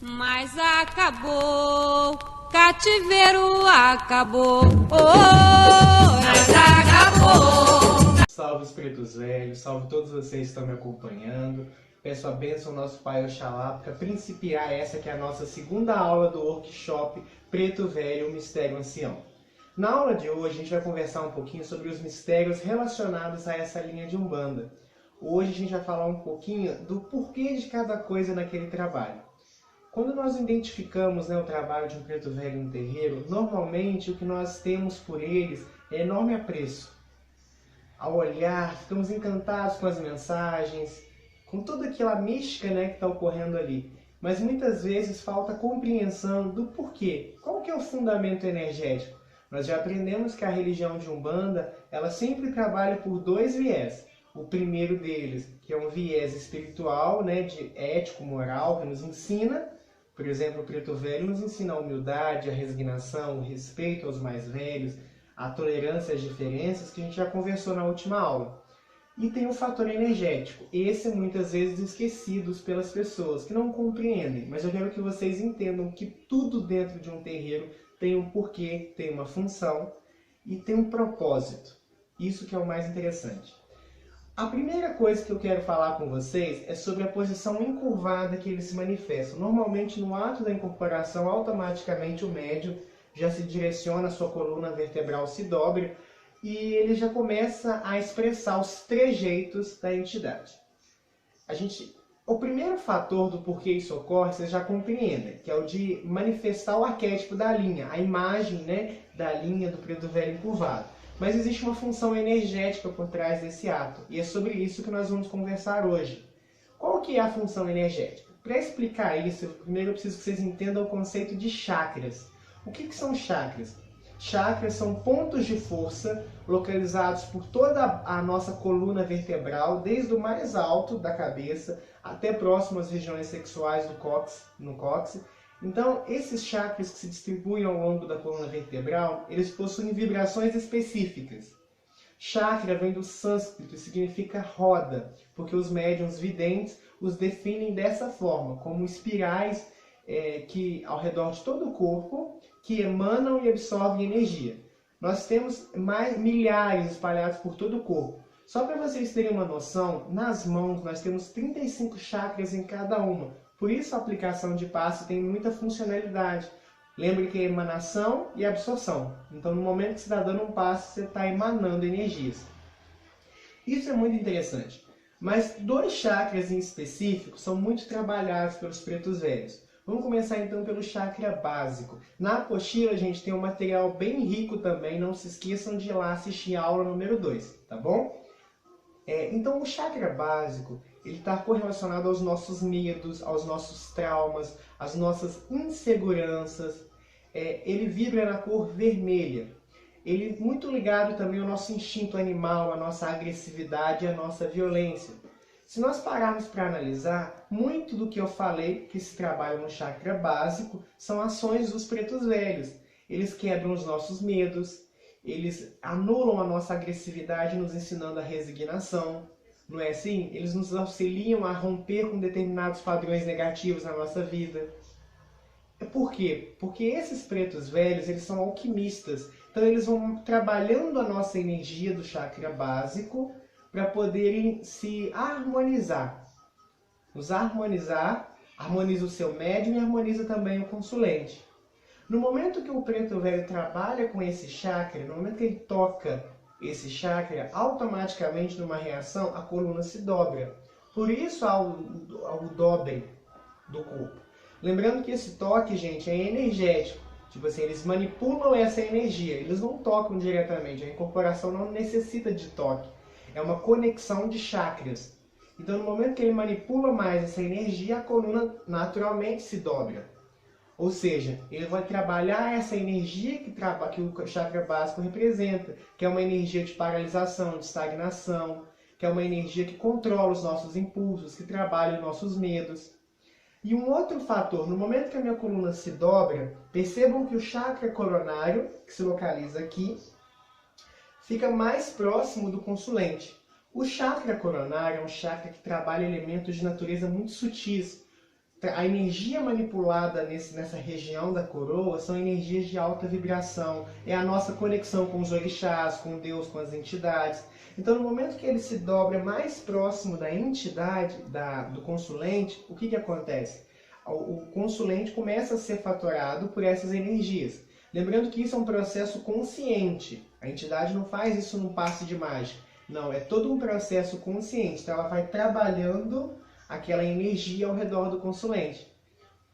Mas acabou, cativeiro acabou, oh, mas acabou. Salve os pretos velhos, salve todos vocês que estão me acompanhando. Peço a bênção ao nosso Pai Oxalá para principiar essa que é a nossa segunda aula do workshop Preto Velho, o Mistério Ancião. Na aula de hoje a gente vai conversar um pouquinho sobre os mistérios relacionados a essa linha de Umbanda. Hoje a gente vai falar um pouquinho do porquê de cada coisa naquele trabalho. Quando nós identificamos o trabalho de um preto velho no terreiro, normalmente o que nós temos por eles é enorme apreço. Ao olhar, ficamos encantados com as mensagens, com toda aquela mística que está ocorrendo ali. Mas muitas vezes falta compreensão do porquê. Qual que é o fundamento energético? Nós já aprendemos que a religião de Umbanda, ela sempre trabalha por dois viés. O primeiro deles, que é um viés espiritual, de ético, moral, que nos ensina. Por exemplo, o Preto Velho nos ensina a humildade, a resignação, o respeito aos mais velhos, a tolerância às diferenças, que a gente já conversou na última aula. E tem o fator energético. Esse é muitas vezes esquecido pelas pessoas, que não compreendem. Mas eu quero que vocês entendam que tudo dentro de um terreiro tem um porquê, tem uma função e tem um propósito. Isso que é o mais interessante. A primeira coisa que eu quero falar com vocês é sobre a posição encurvada que eles se manifestam. Normalmente, no ato da incorporação, automaticamente o médium já se direciona, a sua coluna vertebral se dobra e ele já começa a expressar os trejeitos da entidade. O primeiro fator do porquê isso ocorre, vocês já compreendem, que é o de manifestar o arquétipo da linha, a imagem da linha do preto velho encurvado. Mas existe uma função energética por trás desse ato, e é sobre isso que nós vamos conversar hoje. Qual que é a função energética? Para explicar isso, primeiro eu preciso que vocês entendam o conceito de chakras. O que são chakras? Chakras são pontos de força localizados por toda a nossa coluna vertebral, desde o mais alto da cabeça até próximo às regiões sexuais no cóccix. Então, esses chakras que se distribuem ao longo da coluna vertebral, eles possuem vibrações específicas. Chakra vem do sânscrito e significa roda, porque os médiuns videntes os definem dessa forma, como espirais que ao redor de todo o corpo, que emanam e absorvem energia. Nós temos milhares espalhados por todo o corpo. Só para vocês terem uma noção, nas mãos nós temos 35 chakras em cada uma. Por isso a aplicação de passe tem muita funcionalidade. Lembre que é emanação e absorção. Então no momento que você está dando um passe, você está emanando energias. Isso é muito interessante. Mas dois chakras em específico são muito trabalhados pelos pretos velhos. Vamos começar então pelo chakra básico. Na apostila a gente tem um material bem rico também, não se esqueçam de ir lá assistir a aula número 2, tá bom? Então o chakra básico, ele está correlacionado aos nossos medos, aos nossos traumas, às nossas inseguranças. Ele vibra na cor vermelha. Ele é muito ligado também ao nosso instinto animal, à nossa agressividade e à nossa violência. Se nós pararmos para analisar, muito do que eu falei que se trabalha no chakra básico são ações dos pretos velhos. Eles quebram os nossos medos, eles anulam a nossa agressividade nos ensinando a resignação. Não é assim? Eles nos auxiliam a romper com determinados padrões negativos na nossa vida. Por quê? Porque esses pretos velhos, eles são alquimistas. Então eles vão trabalhando a nossa energia do chakra básico para poderem se harmonizar. Nos harmonizar, harmoniza o seu médium e harmoniza também o consulente. No momento que o preto velho trabalha com esse chakra, no momento que ele toca esse chakra, automaticamente numa reação a coluna se dobra. Por isso há o dobre do corpo. Lembrando que esse toque, gente, é energético. Tipo assim, eles manipulam essa energia, eles não tocam diretamente. A incorporação não necessita de toque. É uma conexão de chakras. Então, no momento que ele manipula mais essa energia, a coluna naturalmente se dobra. Ou seja, ele vai trabalhar essa energia que o chakra básico representa, que é uma energia de paralisação, de estagnação, que é uma energia que controla os nossos impulsos, que trabalha os nossos medos. E um outro fator, no momento que a minha coluna se dobra, percebam que o chakra coronário, que se localiza aqui, fica mais próximo do consulente. O chakra coronário é um chakra que trabalha elementos de natureza muito sutis, a energia manipulada nessa região da coroa são energias de alta vibração. É a nossa conexão com os orixás, com Deus, com as entidades. Então, no momento que ele se dobra mais próximo da entidade, do consulente, o que acontece? O consulente começa a ser fatorado por essas energias. Lembrando que isso é um processo consciente. A entidade não faz isso num passe de mágica. Não, é todo um processo consciente. Então, ela vai trabalhando aquela energia ao redor do consulente.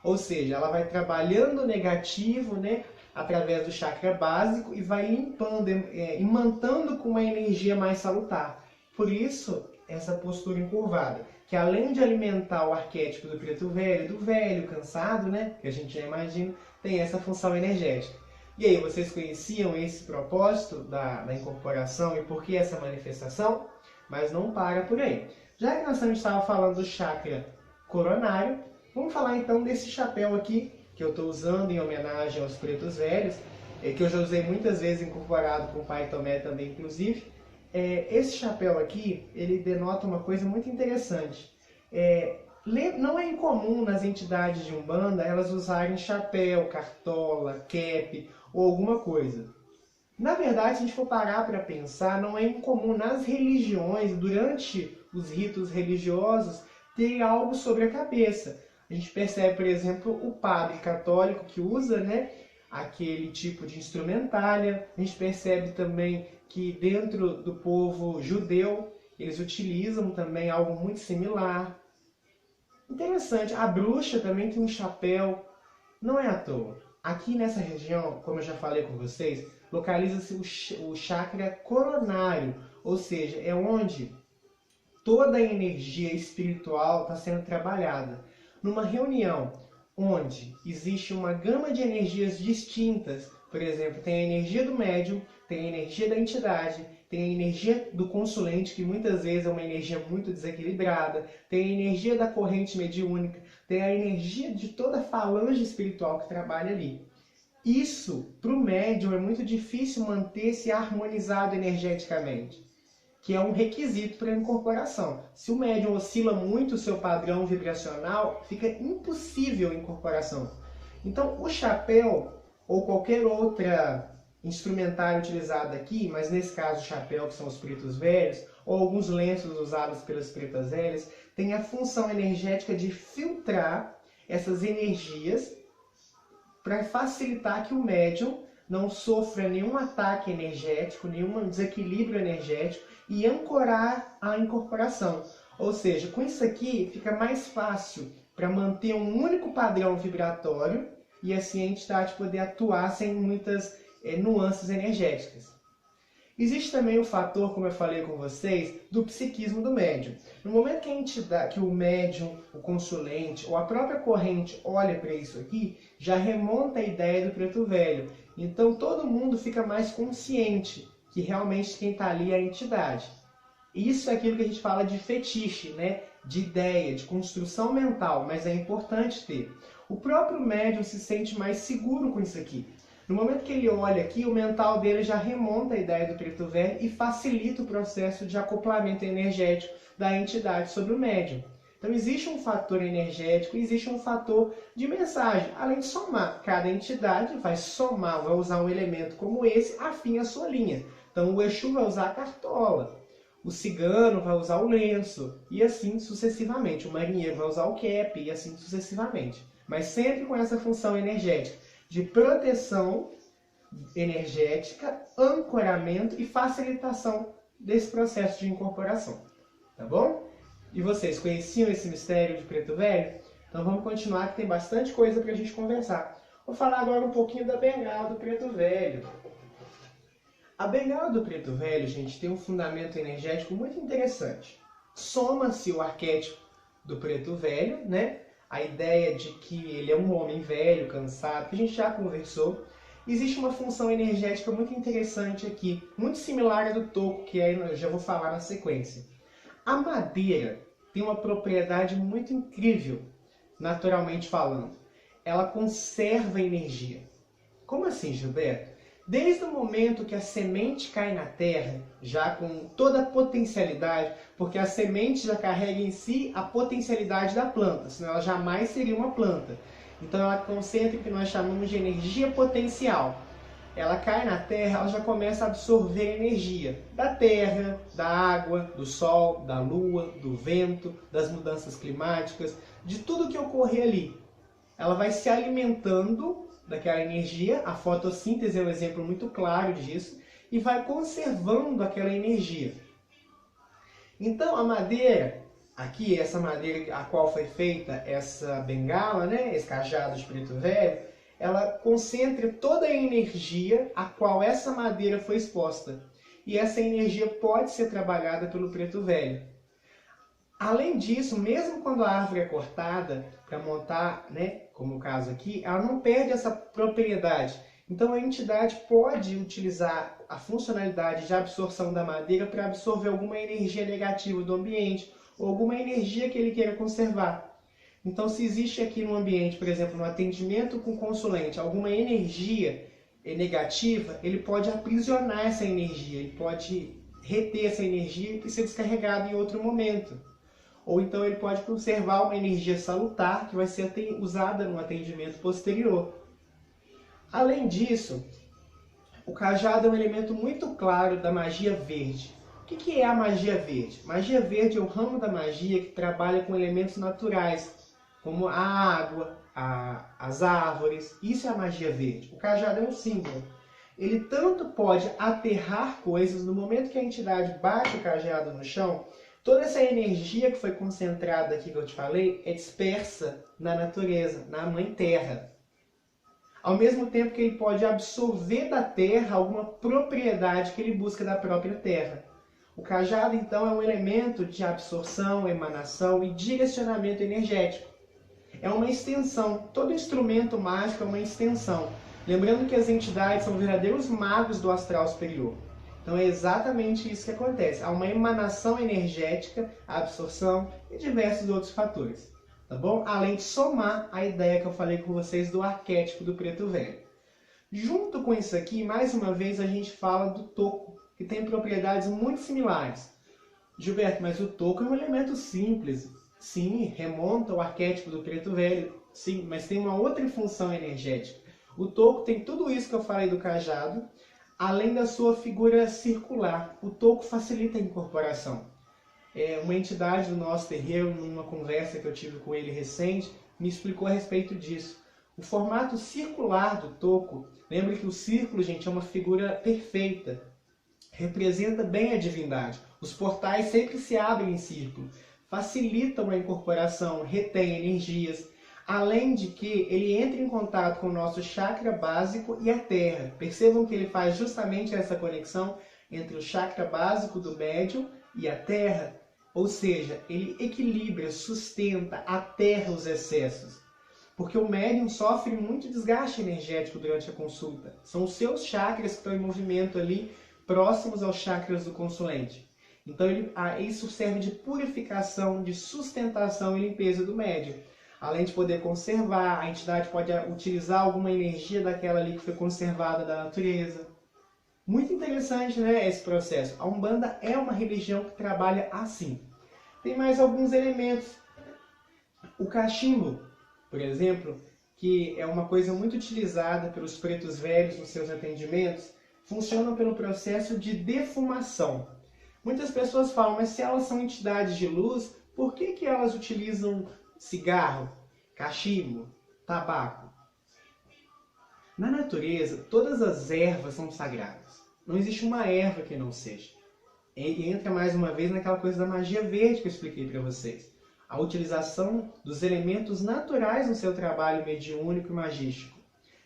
Ou seja, ela vai trabalhando o negativo, né, através do chakra básico e vai limpando, imantando com uma energia mais salutar. Por isso, essa postura encurvada, que além de alimentar o arquétipo do preto velho, do velho cansado, né, que a gente já imagina, tem essa função energética. E aí, vocês conheciam esse propósito da incorporação e por que essa manifestação? Mas não para por aí. Já que nós estávamos falando do chakra coronário, vamos falar então desse chapéu aqui, que eu estou usando em homenagem aos pretos velhos, que eu já usei muitas vezes incorporado com o Pai Tomé também, inclusive. Esse chapéu aqui, ele denota uma coisa muito interessante. Não é incomum nas entidades de Umbanda elas usarem chapéu, cartola, cap ou alguma coisa. Na verdade, se a gente for parar para pensar, não é incomum nas religiões, durante os ritos religiosos, ter algo sobre a cabeça. A gente percebe, por exemplo, o padre católico que usa, né, aquele tipo de instrumentália. A gente percebe também que dentro do povo judeu, eles utilizam também algo muito similar. Interessante, a bruxa também tem um chapéu, não é à toa. Aqui nessa região, como eu já falei com vocês, localiza-se o chakra coronário, ou seja, é onde toda a energia espiritual está sendo trabalhada. Numa reunião onde existe uma gama de energias distintas, por exemplo, tem a energia do médium, tem a energia da entidade, tem a energia do consulente, que muitas vezes é uma energia muito desequilibrada, tem a energia da corrente mediúnica, tem a energia de toda a falange espiritual que trabalha ali. Isso, para o médium, é muito difícil manter-se harmonizado energeticamente, que é um requisito para a incorporação. Se o médium oscila muito o seu padrão vibracional, fica impossível a incorporação. Então, o chapéu, ou qualquer outra instrumentário utilizado aqui, mas nesse caso o chapéu, que são os pretos velhos, ou alguns lenços usados pelas pretas velhas, tem a função energética de filtrar essas energias para facilitar que o médium não sofra nenhum ataque energético, nenhum desequilíbrio energético e ancorar a incorporação. Ou seja, com isso aqui fica mais fácil para manter um único padrão vibratório e assim a entidade poder atuar sem muitas nuances energéticas. Existe também o fator, como eu falei com vocês, do psiquismo do médium. No momento que o médium, o consulente ou a própria corrente olha para isso aqui, já remonta a ideia do preto velho. Então todo mundo fica mais consciente que realmente quem está ali é a entidade. Isso é aquilo que a gente fala de fetiche, né? De ideia, de construção mental, mas é importante ter. O próprio médium se sente mais seguro com isso aqui. No momento que ele olha aqui, o mental dele já remonta a ideia do preto velho e facilita o processo de acoplamento energético da entidade sobre o médium. Então existe um fator energético, existe um fator de mensagem, além de somar. Cada entidade vai somar, vai usar um elemento como esse, afim à sua linha. Então o Exu vai usar a cartola, o cigano vai usar o lenço, e assim sucessivamente. O marinheiro vai usar o cap, e assim sucessivamente. Mas sempre com essa função energética de proteção energética, ancoramento e facilitação desse processo de incorporação. Tá bom? E vocês conheciam esse mistério de preto velho? Então vamos continuar, que tem bastante coisa para a gente conversar. Vou falar agora um pouquinho da bengala do preto velho. A bengala do preto velho, gente, tem um fundamento energético muito interessante. Soma-se o arquétipo do preto velho, né? A ideia de que ele é um homem velho, cansado, que a gente já conversou. Existe uma função energética muito interessante aqui, muito similar à do toco, que eu já vou falar na sequência. A madeira tem uma propriedade muito incrível, naturalmente falando. Ela conserva energia. Como assim, Gilberto? Desde o momento que a semente cai na terra, já com toda a potencialidade, porque a semente já carrega em si a potencialidade da planta, senão ela jamais seria uma planta. Então ela concentra o que nós chamamos de energia potencial. Ela cai na terra, ela já começa a absorver energia da terra, da água, do sol, da lua, do vento, das mudanças climáticas, de tudo que ocorrer ali. Ela vai se alimentando daquela energia, a fotossíntese é um exemplo muito claro disso, e vai conservando aquela energia. Então a madeira, aqui essa madeira a qual foi feita essa bengala, né, esse cajado de preto velho, ela concentra toda a energia a qual essa madeira foi exposta. E essa energia pode ser trabalhada pelo preto velho. Além disso, mesmo quando a árvore é cortada para montar, né, como o caso aqui, ela não perde essa propriedade. Então a entidade pode utilizar a funcionalidade de absorção da madeira para absorver alguma energia negativa do ambiente ou alguma energia que ele queira conservar. Então, se existe aqui no ambiente, por exemplo, no atendimento com o consulente, alguma energia negativa, ele pode aprisionar essa energia, ele pode reter essa energia e ser descarregado em outro momento. Ou então ele pode conservar uma energia salutar que vai ser usada no atendimento posterior. Além disso, o cajado é um elemento muito claro da magia verde. O que é a magia verde? Magia verde é o ramo da magia que trabalha com elementos naturais, como a água, as árvores. Isso é a magia verde. O cajado é um símbolo. Ele tanto pode aterrar coisas, no momento que a entidade bate o cajado no chão, toda essa energia que foi concentrada aqui que eu te falei é dispersa na natureza, na Mãe Terra. Ao mesmo tempo que ele pode absorver da terra alguma propriedade que ele busca da própria terra. O cajado, então, é um elemento de absorção, emanação e direcionamento energético. É uma extensão. Todo instrumento mágico é uma extensão. Lembrando que as entidades são verdadeiros magos do astral superior. Então é exatamente isso que acontece. Há uma emanação energética, a absorção e diversos outros fatores. Tá bom? Além de somar a ideia que eu falei com vocês do arquétipo do preto velho. Junto com isso aqui, mais uma vez, a gente fala do toco, que tem propriedades muito similares. Gilberto, mas o toco é um elemento simples. Sim, remonta ao arquétipo do preto velho. Sim, mas tem uma outra função energética. O toco tem tudo isso que eu falei do cajado, além da sua figura circular. O toco facilita a incorporação. Uma entidade do nosso terreiro, numa conversa que eu tive com ele recente, me explicou a respeito disso. O formato circular do toco, lembre que o círculo, gente, é uma figura perfeita. Representa bem a divindade. Os portais sempre se abrem em círculo. Facilitam a incorporação, retém energias. Além de que ele entra em contato com o nosso chakra básico e a terra. Percebam que ele faz justamente essa conexão entre o chakra básico do médium e a terra. Ou seja, ele equilibra, sustenta, aterra os excessos. Porque o médium sofre muito desgaste energético durante a consulta. São os seus chakras que estão em movimento ali, próximos aos chakras do consulente. Então isso serve de purificação, de sustentação e limpeza do médium. Além de poder conservar, a entidade pode utilizar alguma energia daquela ali que foi conservada da natureza. Muito interessante, né, esse processo. A Umbanda é uma religião que trabalha assim. Tem mais alguns elementos. O cachimbo, por exemplo, que é uma coisa muito utilizada pelos pretos velhos nos seus atendimentos, funciona pelo processo de defumação. Muitas pessoas falam, mas se elas são entidades de luz, por que elas utilizam cigarro, cachimbo, tabaco? Na natureza, todas as ervas são sagradas. Não existe uma erva que não seja. E entra mais uma vez naquela coisa da magia verde que eu expliquei para vocês. A utilização dos elementos naturais no seu trabalho mediúnico e magístico.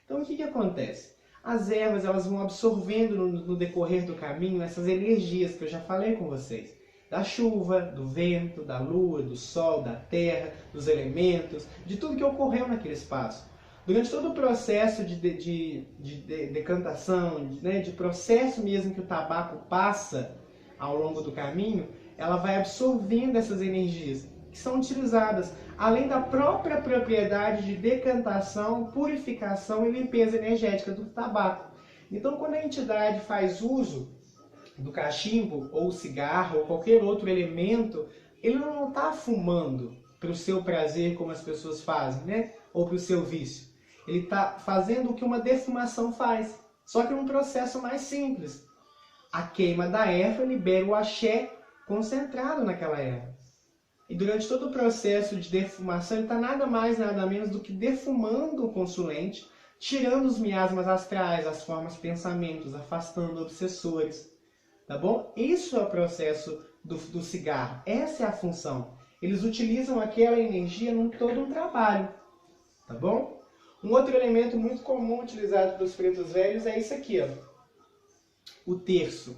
Então o que acontece? As ervas elas vão absorvendo no decorrer do caminho essas energias que eu já falei com vocês. Da chuva, do vento, da lua, do sol, da terra, dos elementos, de tudo que ocorreu naquele espaço. Durante todo o processo de decantação, de processo mesmo que o tabaco passa ao longo do caminho, ela vai absorvendo essas energias que são utilizadas, além da própria propriedade de decantação, purificação e limpeza energética do tabaco. Então, quando a entidade faz uso do cachimbo, ou cigarro, ou qualquer outro elemento, ele não está fumando para o seu prazer, como as pessoas fazem, né? Ou para o seu vício. Ele está fazendo o que uma defumação faz, só que num processo mais simples. A queima da erva libera o axé concentrado naquela erva. E durante todo o processo de defumação, ele está nada mais, nada menos do que defumando o consulente, tirando os miasmas astrais, as formas pensamentos, afastando obsessores. Tá bom? Isso é o processo do cigarro. Essa é a função. Eles utilizam aquela energia num todo um trabalho. Tá bom? Um outro elemento muito comum utilizado pelos pretos velhos é isso aqui, ó. O terço.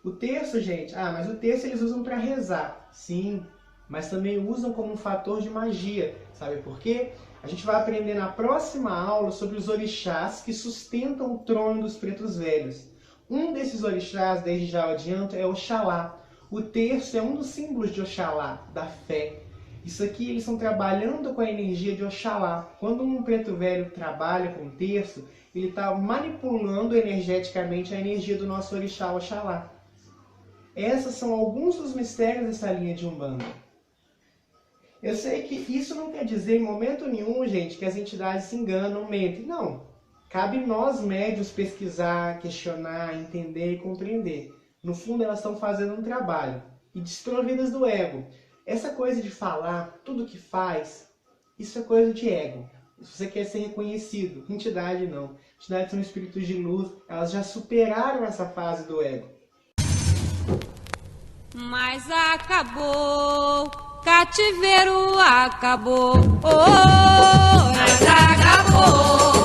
O terço, gente, mas o terço eles usam para rezar. Sim, mas também usam como um fator de magia. Sabe por quê? A gente vai aprender na próxima aula sobre os orixás que sustentam o trono dos pretos velhos. Um desses orixás, desde já eu adianto, é Oxalá. O terço é um dos símbolos de Oxalá, da fé. Isso aqui eles estão trabalhando com a energia de Oxalá. Quando um preto velho trabalha com o terço, ele está manipulando energeticamente a energia do nosso orixá Oxalá. Esses são alguns dos mistérios dessa linha de Umbanda. Eu sei que isso não quer dizer em momento nenhum, gente, que as entidades se enganam, mentem. Não. Cabe nós, médios, pesquisar, questionar, entender e compreender. No fundo, elas estão fazendo um trabalho. E desprovidas do ego. Essa coisa de falar tudo que faz, isso é coisa de ego. Se você quer ser reconhecido, entidade não. Entidades são espíritos de luz, elas já superaram essa fase do ego. Mas acabou, cativeiro acabou, oh, mas acabou.